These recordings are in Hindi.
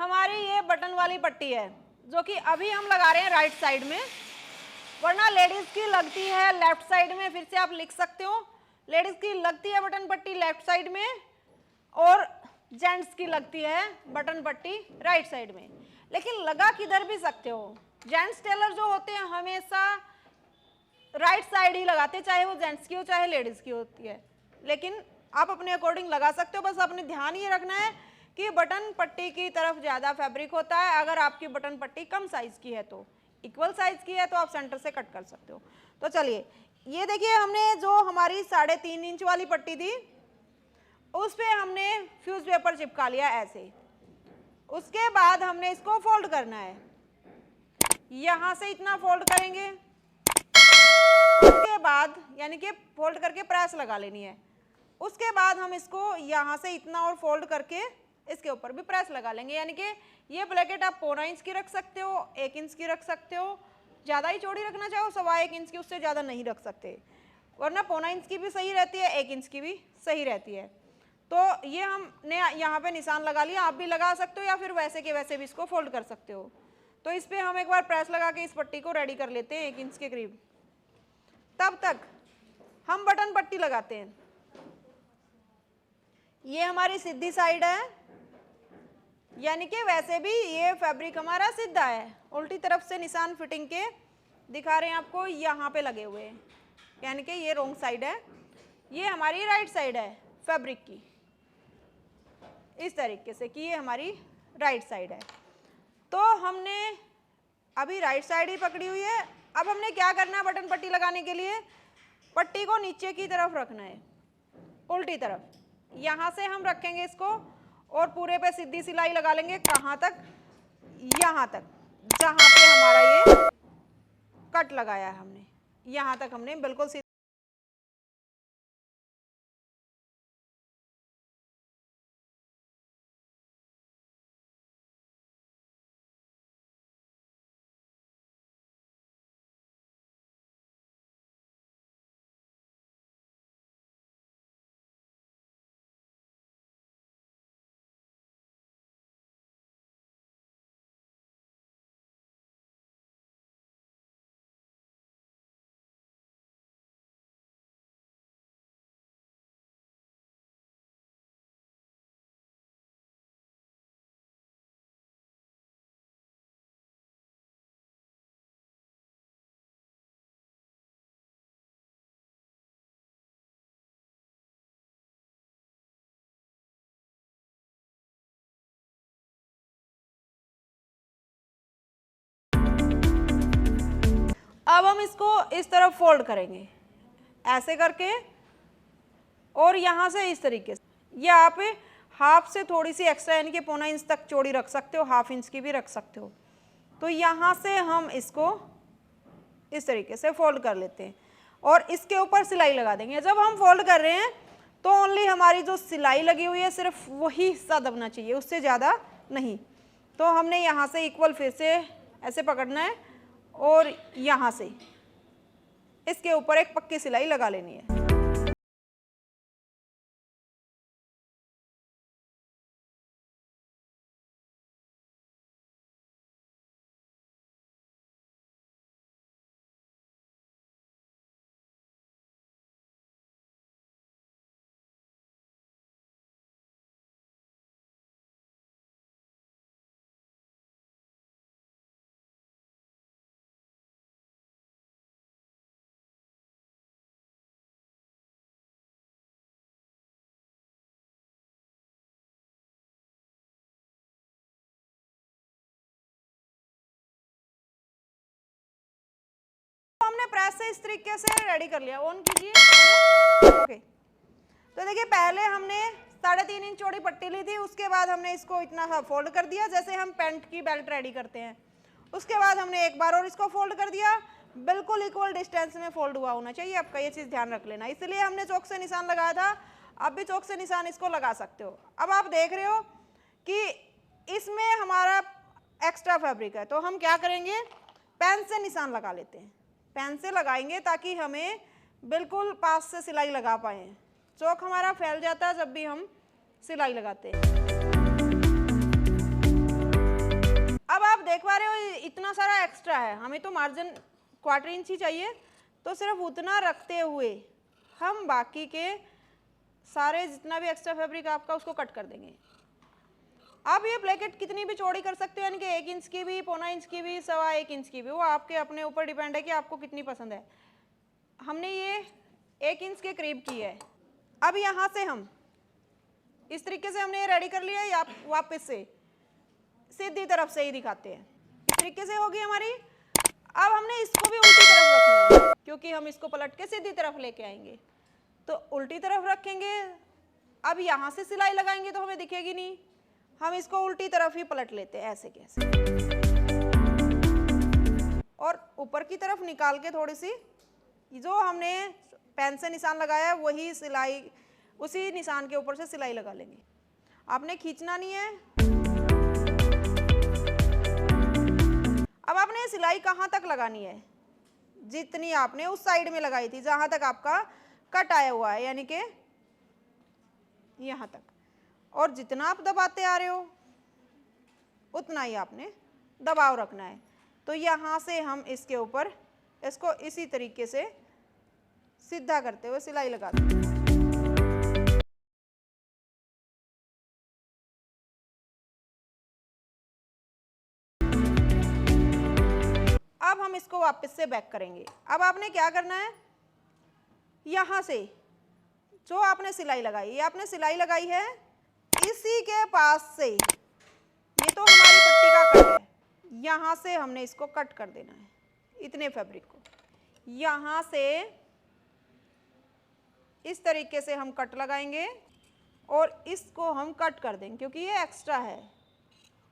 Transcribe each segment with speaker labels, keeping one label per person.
Speaker 1: हमारी ये बटन वाली पट्टी है जो कि अभी हम लगा रहे हैं राइट साइड में, वरना लेडीज की लगती है लेफ्ट साइड में। फिर से आप लिख सकते हो, लेडीज की लगती है बटन पट्टी लेफ्ट साइड में और जेंट्स की लगती है बटन पट्टी राइट साइड में। लेकिन लगा किधर भी सकते हो। जेंट्स टेलर जो होते हैं हमेशा राइट साइड ही लगाते हैं, चाहे वो जेंट्स की हो चाहे लेडीज की होती है। लेकिन आप अपने अकॉर्डिंग लगा सकते हो, बस अपने ध्यान ये रखना है कि बटन पट्टी की तरफ ज्यादा फैब्रिक होता है। अगर आपकी बटन पट्टी कम साइज की है तो, इक्वल साइज की है तो आप सेंटर से कट कर सकते हो। तो चलिए ये देखिए, हमने जो हमारी 3.5 इंच वाली पट्टी थी उस पे हमने फ्यूज पेपर चिपका लिया ऐसे। उसके बाद हमने इसको फोल्ड करना है, यहां से इतना फोल्ड करेंगे, उसके बाद यानी कि फोल्ड करके प्रेस लगा लेनी है। उसके बाद हम इसको यहां से इतना और फोल्ड करके इसके ऊपर भी प्रेस लगा लेंगे। यानी कि ये ब्लैकेट आप 1.25 इंच की रख सकते हो, 1 इंच की रख सकते हो, ज्यादा ही चौड़ी रखना चाहो 1.25 इंच की, उससे ज्यादा नहीं रख सकते, वरना 1.25 इंच की भी सही रहती है, 1 इंच की भी सही रहती है। तो ये हमने यहाँ पे निशान लगा लिया, आप भी लगा सकते हो या फिर वैसे के वैसे भी इसको फोल्ड कर सकते हो। तो इस पे हम एक बार प्रेस लगा के इस पट्टी को रेडी कर लेते हैं 1 इंच के करीब। तब तक हम बटन पट्टी लगाते हैं। ये हमारी सीधी साइड है, यानी कि वैसे भी ये फैब्रिक हमारा सीधा है, उल्टी तरफ से निशान फिटिंग के दिखा रहे हैं आपको, यहाँ पे लगे हुए हैं, यानी कि ये रॉन्ग साइड है, ये हमारी राइट साइड है फैब्रिक की, इस तरीके से कि ये हमारी राइट साइड है। तो हमने अभी राइट साइड ही पकड़ी हुई है। अब हमने क्या करना है, बटन पट्टी लगाने के लिए पट्टी को नीचे की तरफ रखना है, उल्टी तरफ। यहाँ से हम रखेंगे इसको और पूरे पे सीधी सिलाई लगा लेंगे। कहाँ तक? यहाँ तक, जहाँ पे हमारा ये कट लगाया है हमने, यहाँ तक हमने बिल्कुल सीधी। अब हम इसको इस तरफ फोल्ड करेंगे ऐसे करके, और यहाँ से इस तरीके से, ये आप हाफ से थोड़ी सी एक्स्ट्रा यानी कि 1.25 इंच तक चौड़ी रख सकते हो, हाफ इंच की भी रख सकते हो। तो यहाँ से हम इसको इस तरीके से फोल्ड कर लेते हैं और इसके ऊपर सिलाई लगा देंगे। जब हम फोल्ड कर रहे हैं तो ओनली हमारी जो सिलाई लगी हुई है सिर्फ वही हिस्सा दबना चाहिए, उससे ज़्यादा नहीं। तो हमने यहाँ से इक्वल फिर से ऐसे पकड़ना है और यहाँ से इसके ऊपर एक पक्की सिलाई लगा लेनी है। हमने प्रेस से इस तरीके से रेडी कर लिया। ऑन कीजिए। ओके, तो देखिए पहले हमने 3.5 इंच चौड़ी पट्टी ली थी, उसके बाद हमने इसको इतना सा फोल्ड कर दिया जैसे हम पैंट की बेल्ट रेडी करते हैं। उसके बाद हमने एक बार और इसको फोल्ड कर दिया, बिल्कुल इक्वल डिस्टेंस में फोल्ड हुआ होना चाहिए। आपका ये चीज़ ध्यान रख लेना, इसलिए हमने चौक से निशान लगाया था, आप भी चौक से निशान इसको लगा सकते हो। अब आप देख रहे हो कि इसमें हमारा एक्स्ट्रा फैब्रिक है, तो हम क्या करेंगे, पेन से निशान लगा लेते हैं। पेन से लगाएंगे ताकि हमें बिल्कुल पास से सिलाई लगा पाए। चौक हमारा फैल जाता है जब भी हम सिलाई लगाते हैं। अब आप देख पा रहे हो इतना सारा एक्स्ट्रा है, हमें तो मार्जिन 1/4 इंच ही चाहिए, तो सिर्फ उतना रखते हुए हम बाकी के सारे जितना भी एक्स्ट्रा फैब्रिक आपका उसको कट कर देंगे। आप ये प्लेकेट कितनी भी चौड़ी कर सकते हो, यानी कि 1 इंच की भी, 1.25 इंच की भी, 1.25 इंच की भी, वो आपके अपने ऊपर डिपेंड है कि आपको कितनी पसंद है। हमने ये 1 इंच के करीब की है। अब यहाँ से हम इस तरीके से हमने ये रेडी कर लिया, या वापस से सीधी तरफ से ही दिखाते हैं, इस तरीके से होगी हमारी। अब हमने इसको भी उल्टी तरफ रखना है, क्योंकि हम इसको पलट के सीधी तरफ लेके आएंगे, तो उल्टी तरफ रखेंगे। अब यहाँ से सिलाई लगाएंगे तो हमें दिखेगी नहीं, हम इसको उल्टी तरफ ही पलट लेते हैं ऐसे कैसे, और ऊपर की तरफ निकाल के थोड़ी सी जो हमने पेन से निशान लगाया है वही सिलाई, उसी निशान के ऊपर से सिलाई लगा लेंगे। आपने खींचना नहीं है। अब आपने सिलाई कहाँ तक लगानी है, जितनी आपने उस साइड में लगाई थी जहां तक आपका कट आया हुआ है, यानी कि यहाँ तक, और जितना आप दबाते आ रहे हो उतना ही आपने दबाव रखना है। तो यहाँ से हम इसके ऊपर इसको इसी तरीके से सीधा करते हुए सिलाई लगा देंगे। अब हम इसको वापस से बैक करेंगे। अब आपने क्या करना है, यहाँ से जो आपने सिलाई लगाई, ये आपने सिलाई लगाई है इसी के पास से, ये तो हमारी पट्टी का कट है, यहाँ से हमने इसको कट कर देना है, इतने फैब्रिक को यहाँ से इस तरीके से हम कट लगाएंगे और इसको हम कट कर देंगे, क्योंकि ये एक्स्ट्रा है।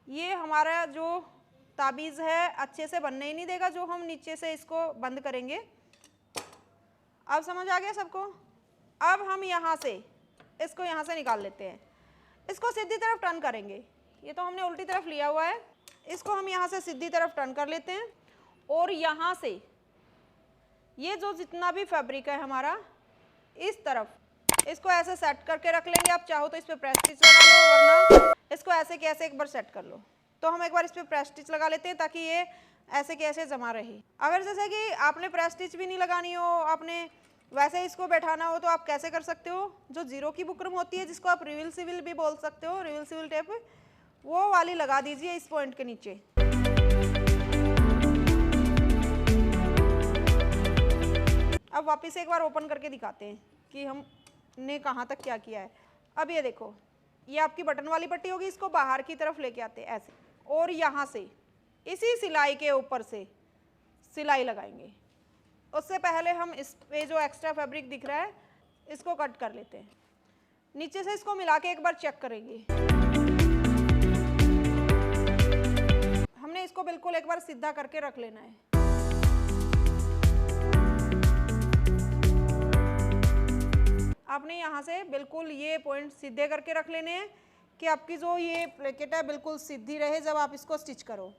Speaker 1: ये हमारा जो ताबीज़ है अच्छे से बनने ही नहीं देगा जो हम नीचे से इसको बंद करेंगे। अब समझ आ गया सबको। अब हम यहाँ से इसको यहाँ से निकाल लेते हैं, इसको सीधी तरफ टर्न करेंगे। ये तो हमने उल्टी तरफ लिया हुआ है, इसको हम यहाँ से सीधी तरफ टर्न कर लेते हैं और यहाँ से ये जो जितना भी फैब्रिक है हमारा इस तरफ इसको ऐसे सेट करके रख लेंगे। आप चाहो तो इस पर प्रेस स्टिच लगा लो, वरना इसको ऐसे के ऐसे एक बार सेट कर लो। तो हम एक बार इस पर प्रेस स्टिच लगा लेते हैं ताकि ये ऐसे के ऐसे जमा रहे। अगर जैसे कि आपने प्रेस स्टिच भी नहीं लगानी हो, आपने वैसे इसको बैठाना हो, तो आप कैसे कर सकते हो, जो जीरो की बुकरम होती है जिसको आप रिविल सिविल भी बोल सकते हो, रिविल सिविल टेप, वो वाली लगा दीजिए इस पॉइंट के नीचे। अब वापस एक बार ओपन करके दिखाते हैं कि हमने कहाँ तक क्या किया है। अब ये देखो, ये आपकी बटन वाली पट्टी होगी, इसको बाहर की तरफ लेके आते हैं ऐसे, और यहाँ से इसी सिलाई के ऊपर से सिलाई लगाएंगे। उससे पहले हम इस पे जो एक्स्ट्रा फैब्रिक दिख रहा है इसको कट कर लेते हैं। नीचे से इसको मिला के एक बार चेक करेंगे। हमने इसको बिल्कुल एक बार सीधा करके रख लेना है। आपने यहाँ से बिल्कुल ये पॉइंट सीधे करके रख लेने हैं कि आपकी जो ये प्लेकेट है बिल्कुल सीधी रहे जब आप इसको स्टिच करो।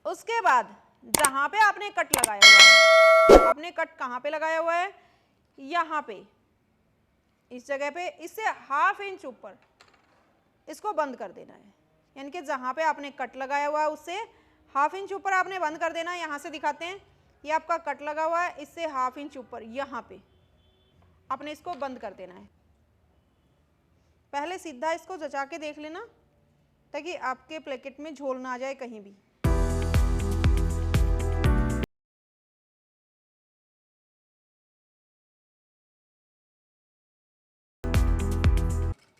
Speaker 1: उसके बाद जहाँ पे आपने कट लगाया हुआ है, आपने कट कहाँ पे लगाया हुआ है, यहाँ पे इस जगह पे, इससे 1/2 इंच ऊपर इसको बंद कर देना है। यानी कि जहाँ पे आपने कट लगाया हुआ है उससे 1/2 इंच ऊपर आपने बंद कर देना है। यहाँ से दिखाते हैं, ये आपका कट लगा हुआ है, इससे 1/2 इंच ऊपर यहाँ पे आपने इसको बंद कर देना है। पहले सीधा इसको जचा के देख लेना ताकि आपके प्लेकेट में झोल ना आ जाए कहीं भी।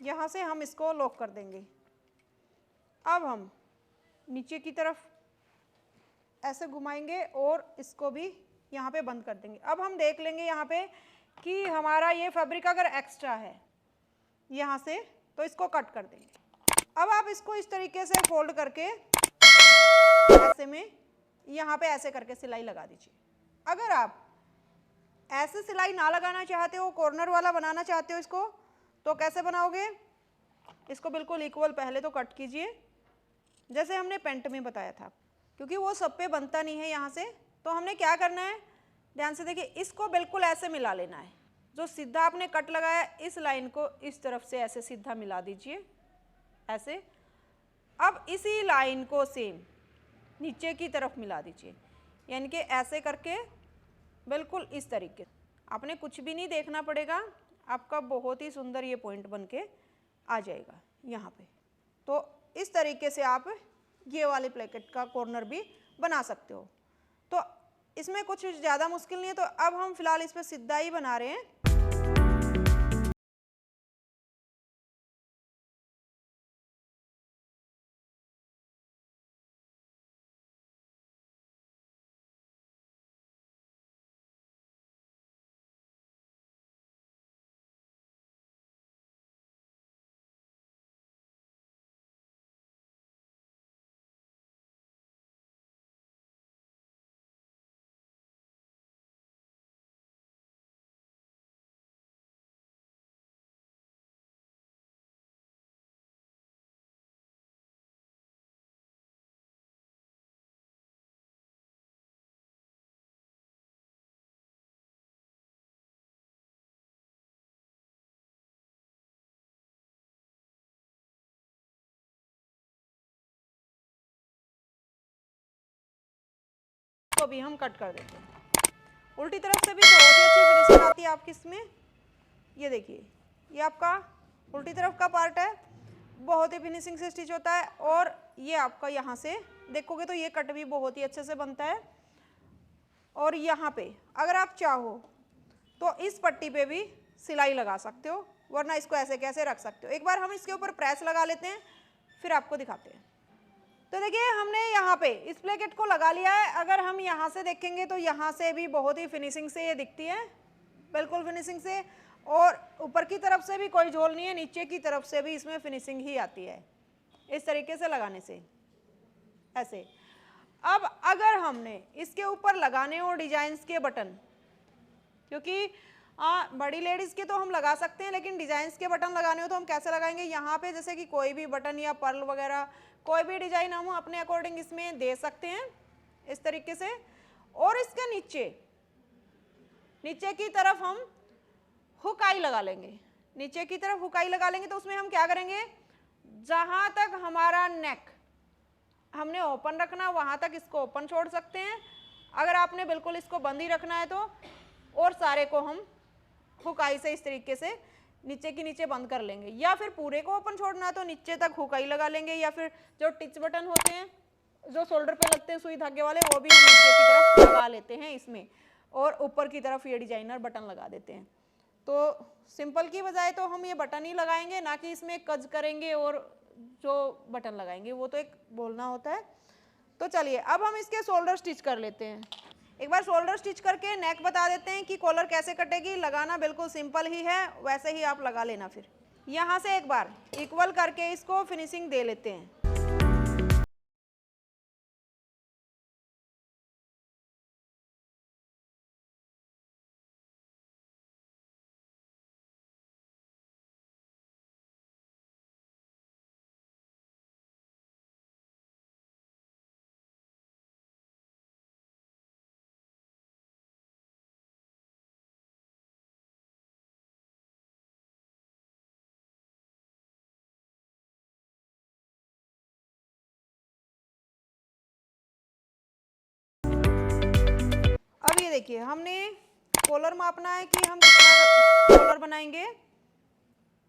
Speaker 1: यहाँ से हम इसको लॉक कर देंगे। अब हम नीचे की तरफ ऐसे घुमाएंगे और इसको भी यहाँ पे बंद कर देंगे। अब हम देख लेंगे यहाँ पे कि हमारा ये फैब्रिक अगर एक्स्ट्रा है यहाँ से, तो इसको कट कर देंगे। अब आप इसको इस तरीके से फोल्ड करके ऐसे में यहाँ पे ऐसे करके सिलाई लगा दीजिए। अगर आप ऐसे सिलाई ना लगाना चाहते हो, कॉर्नर वाला बनाना चाहते हो इसको, तो कैसे बनाओगे, इसको बिल्कुल इक्वल पहले तो कट कीजिए जैसे हमने पेंट में बताया था, क्योंकि वो सब पे बनता नहीं है यहाँ से। तो हमने क्या करना है, ध्यान से देखिए, इसको बिल्कुल ऐसे मिला लेना है। जो सीधा आपने कट लगाया इस लाइन को इस तरफ से ऐसे सीधा मिला दीजिए ऐसे। अब इसी लाइन को सेम नीचे की तरफ मिला दीजिए, यानी कि ऐसे करके बिल्कुल इस तरीके। आपने कुछ भी नहीं देखना पड़ेगा, आपका बहुत ही सुंदर ये पॉइंट बन के आ जाएगा यहाँ पे। तो इस तरीके से आप ये वाले प्लेकेट का कॉर्नर भी बना सकते हो। तो इसमें कुछ ज़्यादा मुश्किल नहीं है। तो अब हम फिलहाल इस पर सीधा ही बना रहे हैं। तो भी हम कट कर देते हैं। उल्टी तरफ से भी बहुत ही अच्छी फिनिशिंग आती है आपकी इसमें। ये देखिए, ये आपका उल्टी तरफ का पार्ट है, बहुत ही फिनिशिंग से स्टिच होता है। और ये आपका यहाँ से देखोगे तो ये कट भी बहुत ही अच्छे से बनता है। और यहाँ पे अगर आप चाहो तो इस पट्टी पे भी सिलाई लगा सकते हो, वरना इसको ऐसे कैसे रख सकते हो। एक बार हम इसके ऊपर प्रेस लगा लेते हैं, फिर आपको दिखाते हैं। तो देखिए, हमने यहाँ पे इस प्लेकेट को लगा लिया है। अगर हम यहाँ से देखेंगे तो यहाँ से भी बहुत ही फिनिशिंग से ये दिखती है, बिल्कुल फिनिशिंग से। और ऊपर की तरफ से भी कोई झोल नहीं है, नीचे की तरफ से भी इसमें फिनिशिंग ही आती है इस तरीके से लगाने से, ऐसे। अब अगर हमने इसके ऊपर लगाने हो डिजाइन्स के बटन, क्योंकि बड़ी लेडीज के तो हम लगा सकते हैं, लेकिन डिजाइन्स के बटन लगाने हो तो हम कैसे लगाएंगे। यहाँ पे जैसे कि कोई भी बटन या पर्ल वगैरह कोई भी डिजाइन हम अपने अकॉर्डिंग इसमें दे सकते हैं इस तरीके से। और इसके नीचे की तरफ हम हुकाई लगा लेंगे। नीचे की तरफ हुकाई लगा लेंगे तो उसमें हम क्या करेंगे, जहां तक हमारा नेक हमने ओपन रखना वहां तक इसको ओपन छोड़ सकते हैं। अगर आपने बिल्कुल इसको बंद ही रखना है तो, और सारे को हम हुकाई से इस तरीके से नीचे की नीचे बंद कर लेंगे। या फिर पूरे को ओपन छोड़ना है तो नीचे तक हुकाई लगा लेंगे, या फिर जो टिच बटन होते हैं जो शोल्डर पे लगते हैं सुई धागे वाले, वो भी हम नीचे की तरफ लगा लेते हैं इसमें, और ऊपर की तरफ ये डिजाइनर बटन लगा देते हैं। तो सिंपल की बजाय तो हम ये बटन ही लगाएंगे, ना कि इसमें कज करेंगे और जो बटन लगाएंगे वो तो एक बोलना होता है। तो चलिए अब हम इसके शोल्डर स्टिच कर लेते हैं। एक बार शोल्डर स्टिच करके नेक बता देते हैं कि कॉलर कैसे कटेगी। लगाना बिल्कुल सिंपल ही है, वैसे ही आप लगा लेना। फिर यहाँ से एक बार इक्वल करके इसको फिनिशिंग दे लेते हैं। अब ये देखिए, हमने कॉलर मापना है कि हम कितना कॉलर बनाएंगे।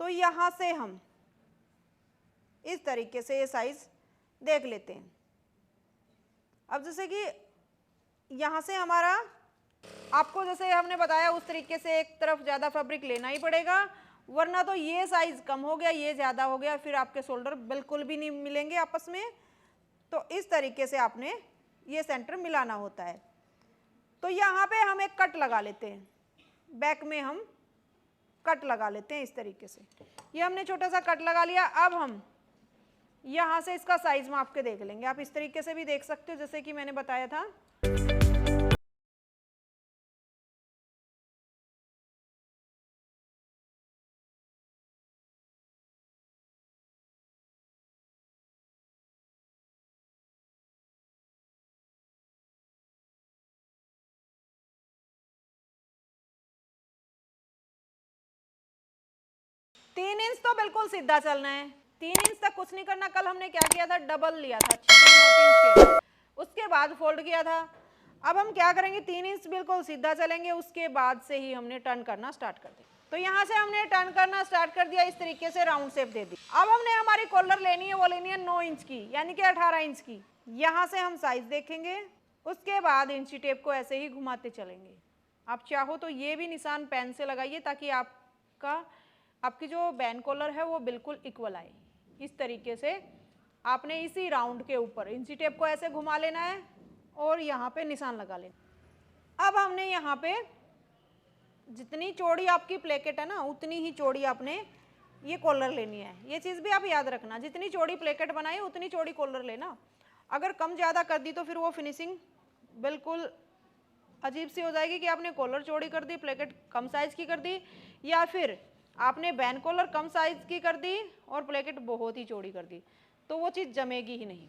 Speaker 1: तो यहाँ से हम इस तरीके से ये साइज देख लेते हैं। अब जैसे कि यहाँ से हमारा, आपको जैसे हमने बताया उस तरीके से एक तरफ ज़्यादा फैब्रिक लेना ही पड़ेगा, वरना तो ये साइज कम हो गया, ये ज़्यादा हो गया, फिर आपके शोल्डर बिल्कुल भी नहीं मिलेंगे आपस में। तो इस तरीके से आपने ये सेंटर मिलाना होता है। तो यहाँ पे हम एक कट लगा लेते हैं, बैक में हम कट लगा लेते हैं इस तरीके से। ये हमने छोटा सा कट लगा लिया। अब हम यहाँ से इसका साइज माप के देख लेंगे। आप इस तरीके से भी देख सकते हो जैसे कि मैंने बताया था। तीन इंच तो बिल्कुल सीधा चलना है, 3 इंच तक कुछ नहीं करना। कल हमने क्या किया था, डबल लिया था 3 और 3 6। उसके बाद फोल्ड किया था। अब हम क्या करेंगे, 3 इंच बिल्कुल सीधा चलेंगे, उसके बाद से ही हमने टर्न करना स्टार्ट कर दिया। तो यहाँ से हमने टर्न करना स्टार्ट कर दिया, इस तरीके से राउंड शेप दे दी। अब हमने हमारी कॉलर लेनी है, वो लेनी है 9 इंच की, यानी कि 18 इंच की। यहाँ से हम साइज देखेंगे, उसके बाद इंची टेप को ऐसे ही घुमाते चलेंगे। आप चाहो तो ये भी निशान पेन से लगाइए ताकि आपकी जो बैन कॉलर है वो बिल्कुल इक्वल आए। इस तरीके से आपने इसी राउंड के ऊपर इंची टेप को ऐसे घुमा लेना है और यहाँ पे निशान लगा लेना। अब हमने यहाँ पे जितनी चौड़ी आपकी प्लेकेट है ना, उतनी ही चौड़ी आपने ये कॉलर लेनी है। ये चीज़ भी आप याद रखना, जितनी चौड़ी प्लेकेट बनाई उतनी चौड़ी कॉलर लेना। अगर कम ज़्यादा कर दी तो फिर वो फिनिशिंग बिल्कुल अजीब सी हो जाएगी कि आपने कॉलर चौड़ी कर दी, प्लेकेट कम साइज़ की कर दी, या फिर आपने बैन कॉलर कम साइज़ की कर दी और प्लेकेट बहुत ही चौड़ी कर दी, तो वो चीज़ जमेगी ही नहीं।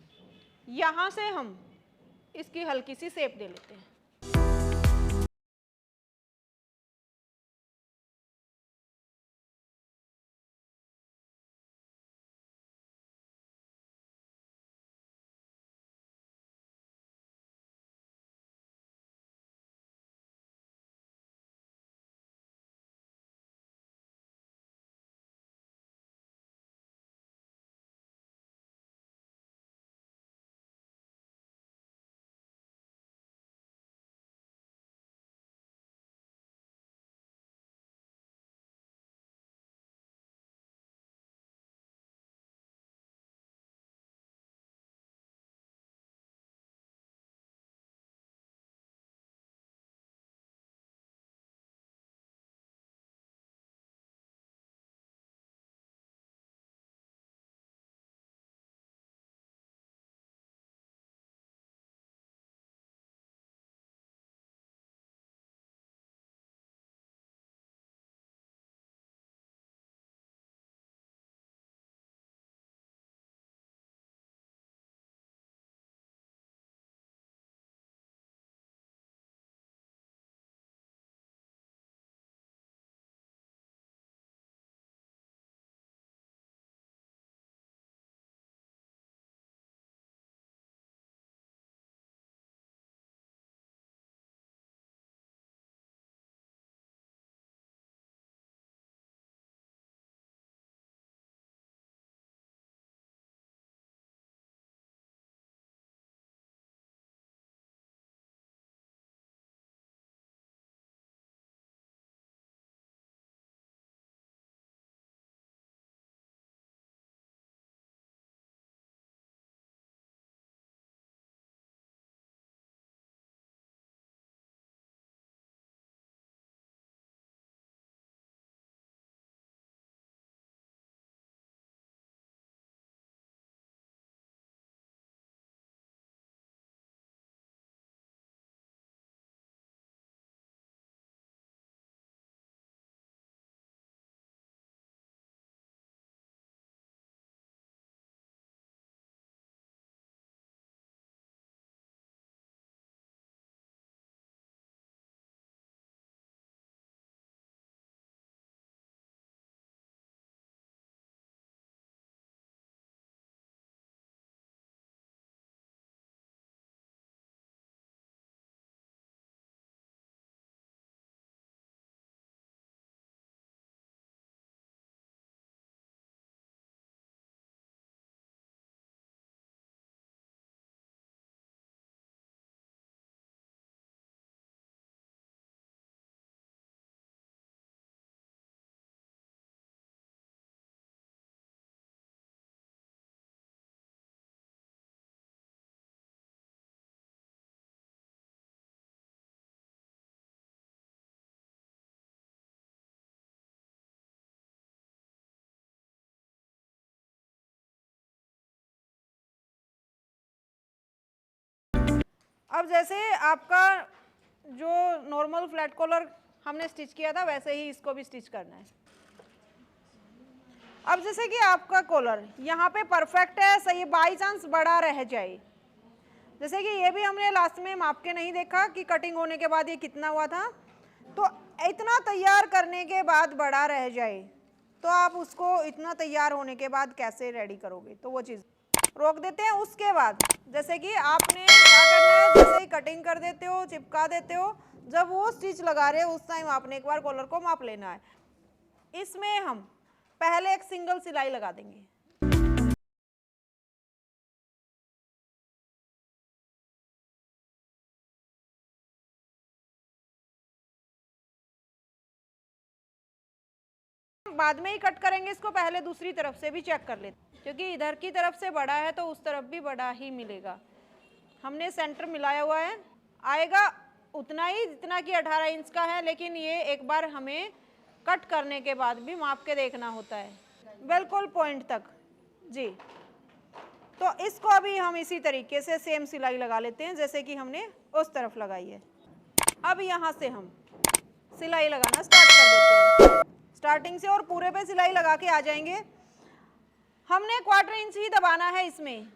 Speaker 1: यहाँ से हम इसकी हल्की सी शेप दे लेते हैं। अब जैसे आपका जो नॉर्मल फ्लैट कॉलर हमने स्टिच किया था वैसे ही इसको भी स्टिच करना है। अब जैसे कि आपका कॉलर यहाँ पे परफेक्ट है, सही, बाई चांस बड़ा रह जाए, जैसे कि ये भी हमने लास्ट में माप के नहीं देखा कि कटिंग होने के बाद ये कितना हुआ था, तो इतना तैयार करने के बाद बड़ा रह जाए तो आप उसको इतना तैयार होने के बाद कैसे रेडी करोगे, तो वो चीज़ रोक देते हैं। उसके बाद जैसे कि आपने क्या करना है, जैसे ही कटिंग कर देते हो, चिपका देते हो, जब वो स्टिच लगा रहे हो उस टाइम आपने एक बार कॉलर को माप लेना है। इसमें हम पहले एक सिंगल सिलाई लगा देंगे। बाद में ही कट करेंगे इसको, पहले दूसरी तरफ से भी चेक कर लेते हैं, क्योंकि इधर की तरफ से बड़ा है तो उस तरफ भी बड़ा ही मिलेगा। हमने सेंटर मिलाया हुआ है, आएगा उतना ही जितना कि 18 इंच का है, लेकिन ये एक बार हमें कट करने के बाद भी माप के देखना होता है बिल्कुल पॉइंट तक जी। तो इसको अभी हम इसी तरीके से सेम सिलाई लगा लेते हैं जैसे कि हमने उस तरफ लगाई है। अब यहाँ से हम सिलाई लगाना स्टार्ट कर देते हैं, स्टार्टिंग से और पूरे पे सिलाई लगा के आ जाएंगे। हमने 1/4 इंच ही दबाना है इसमें।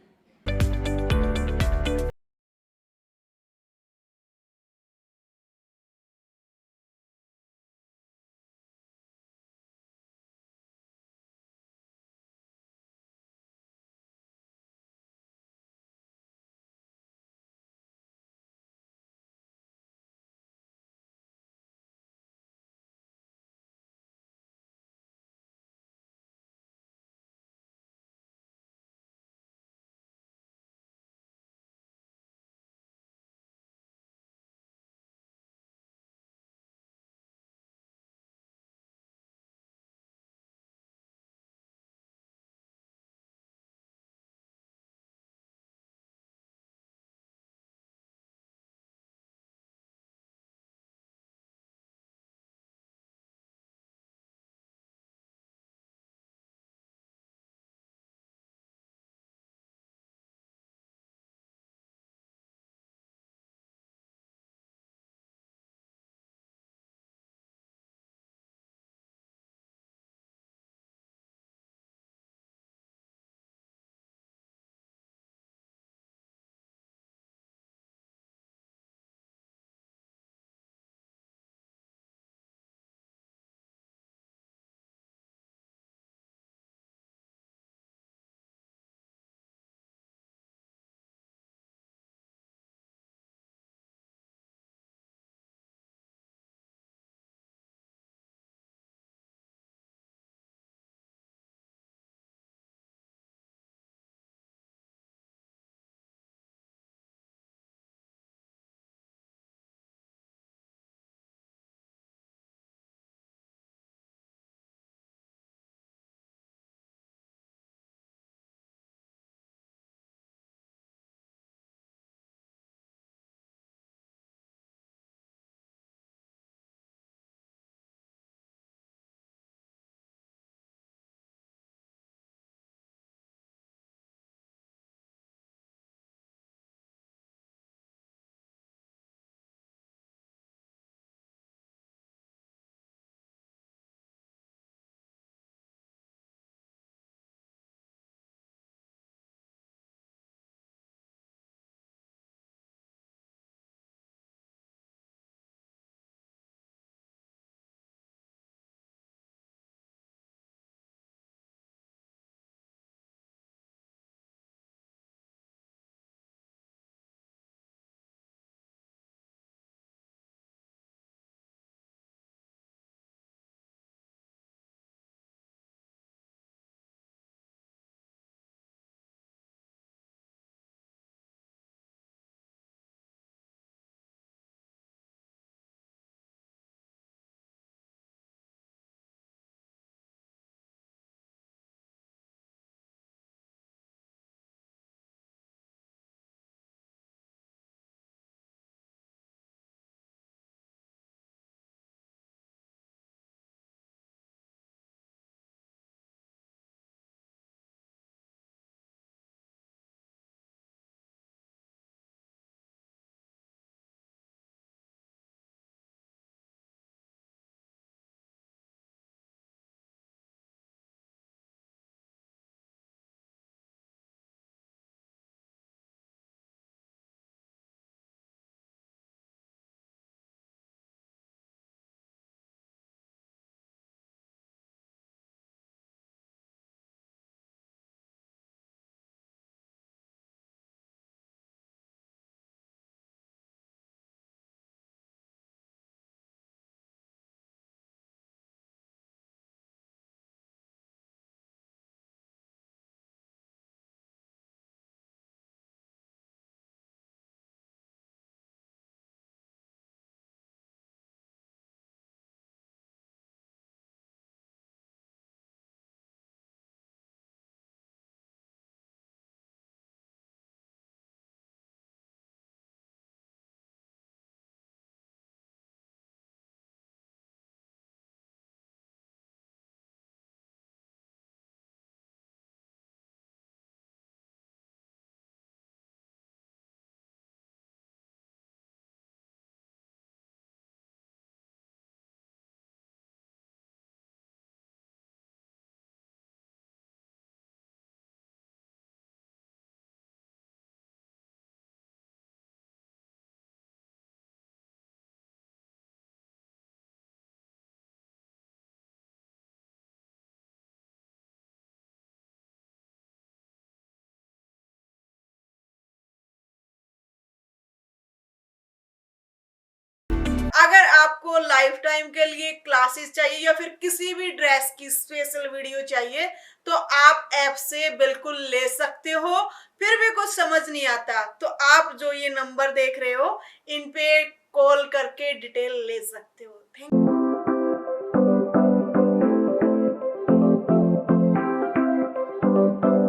Speaker 2: लाइफ टाइम के लिए क्लासेस चाहिए या फिर किसी भी ड्रेस की स्पेशल वीडियो चाहिए तो आप ऐप से बिल्कुल ले सकते हो। फिर भी कुछ समझ नहीं आता तो आप जो ये नंबर देख रहे हो इन पे कॉल करके डिटेल ले सकते हो। थैंक